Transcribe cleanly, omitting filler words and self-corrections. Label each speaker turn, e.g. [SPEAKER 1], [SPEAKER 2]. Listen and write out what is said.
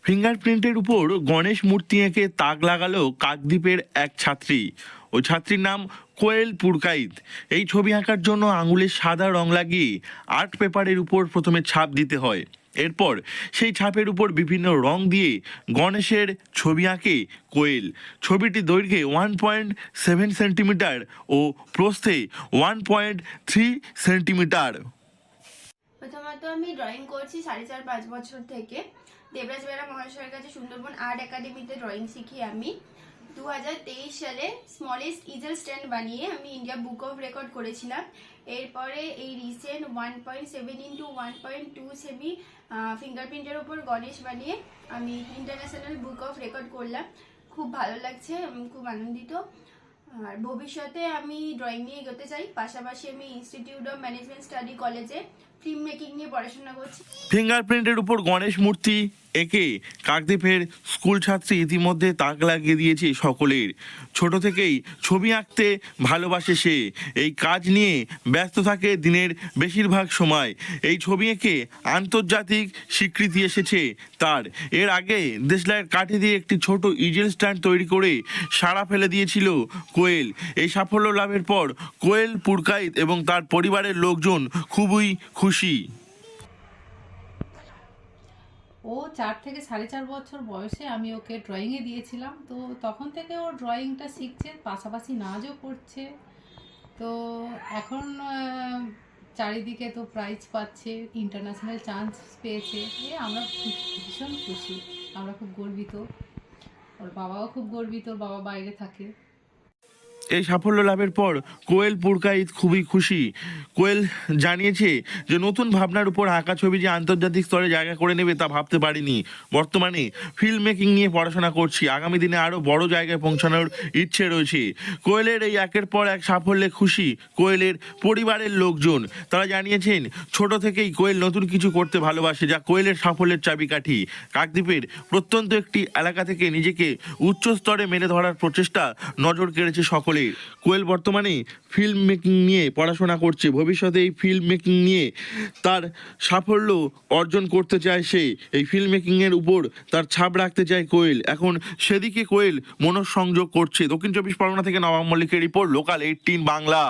[SPEAKER 1] ফিঙ্গারপ্রিন্টের উপর গণেশ মূর্তি এঁকে তাক লাগালো কাকদ্বীপের এক ছাত্রী। ওই ছাত্রীর নাম কোয়েল পুরকাইত। এই ছবি আঁকার জন্য আঙুলে সাদা রং লাগিয়ে আর্ট পেপারের উপর প্রথমে ছাপ দিতে হয়। এরপর সেই ছাপের উপর বিভিন্ন রং দিয়ে গণেশের ছবি আঁকে কোয়েল। ছবিটি দৈর্ঘ্যে 1.7 সেন্টিমিটার ও প্রস্থে 1.3 সেন্টিমিটার।
[SPEAKER 2] প্রথমত আমি ড্রয়িং করছি 4.5-5 বছর থেকে। দেবরাজ বেরা মহাশয়ের কাছে সুন্দরবন আর্ট একাডেমিতে ড্রয়িং শিখি আমি। 2023 সালে স্মলেস্ট ইজেল স্ট্যান্ড বানিয়ে আমি ইন্ডিয়া বুক অফ রেকর্ড করেছিলাম। এরপরে এই রিসেন্ট 1.7 ইন্টু 1.2 সেমি ফিঙ্গারপ্রিন্টের ওপর গণেশ বানিয়ে আমি ইন্টারন্যাশনাল বুক অফ রেকর্ড করলাম। খুব ভালো লাগছে, আমি খুব আনন্দিত। আর ভবিষ্যতে আমি ড্রয়িং নিয়ে এগোতে চাই। পাশাপাশি আমি ইনস্টিটিউট অফ ম্যানেজমেন্ট স্টাডি কলেজে ফিল্ম মেকিং নিয়ে পড়াশোনা করছি।
[SPEAKER 1] ফিঙ্গারপ্রিন্টের উপর গণেশ মূর্তি এঁকে কাকদ্বীপের স্কুল ছাত্রী ইতিমধ্যে তাক লাগিয়ে দিয়েছে সকলের। ছোট থেকেই ছবি আঁকতে ভালোবাসে সে। এই কাজ নিয়ে ব্যস্ত থাকে দিনের বেশিরভাগ সময়। এই ছবি এঁকে আন্তর্জাতিক স্বীকৃতি এসেছে তার। এর আগে দেশলাইয়ের কাঠি দিয়ে একটি ছোট ইজেল স্ট্যান্ড তৈরি করে সাড়া ফেলে দিয়েছিল কোয়েল। এই সাফল্য লাভের পর কোয়েল পুরকাইত এবং তার পরিবারের লোকজন খুবই খুশি।
[SPEAKER 3] ও 4 থেকে 4.5 বছর বয়সে আমি ওকে ড্রয়িংয়ে দিয়েছিলাম। তো তখন থেকে ও ড্রয়িংটা শিখছে, পাশাপাশি নাচও করছে। তো এখন চারিদিকে তো প্রাইজ পাচ্ছে, ইন্টারন্যাশনাল চান্স পেয়েছে। আমরা ভীষণ খুশি, আমরা খুব গর্বিত। ওর বাবাও খুব গর্বিত, ওর বাবা বাইরে থাকে।
[SPEAKER 1] এই সাফল্য লাভের পর কোয়েল পুরকাইত খুবই খুশি। কোয়েল জানিয়েছে যে নতুন ভাবনার উপর আঁকা ছবি যে আন্তর্জাতিক স্তরে জায়গা করে নেবে তা ভাবতে পারিনি। বর্তমানে ফিল্ম মেকিং নিয়ে পড়াশোনা করছি, আগামী দিনে আরও বড় জায়গায় পৌঁছানোর ইচ্ছে রয়েছে। কোয়েলের এই একের পর এক সাফল্যে খুশি কোয়েলের পরিবারের লোকজন। তারা জানিয়েছেন ছোট থেকেই কোয়েল নতুন কিছু করতে ভালোবাসে, যা কোয়েলের সাফল্যের চাবিকাঠি। কাকদ্বীপের প্রত্যন্ত একটি এলাকা থেকে নিজেকে উচ্চ স্তরে মেলে ধরার প্রচেষ্টা নজর কেড়েছে সকলে। কোয়েল বর্তমানে ফিল্ম মেকিং নিয়ে পড়াশোনা করছে। ভবিষ্যতে এই ফিল্ম মেকিং নিয়ে তার সাফল্য অর্জন করতে চায় সে। এই ফিল্ম মেকিংয়ের উপর তার ছাপ রাখতে চায় কোয়েল। এখন সেদিকে কোয়েল মনঃসংযোগ করছে। দক্ষিণ 24 পরগনা থেকে নবাব মল্লিকের রিপোর্ট, লোকাল 18 বাংলা।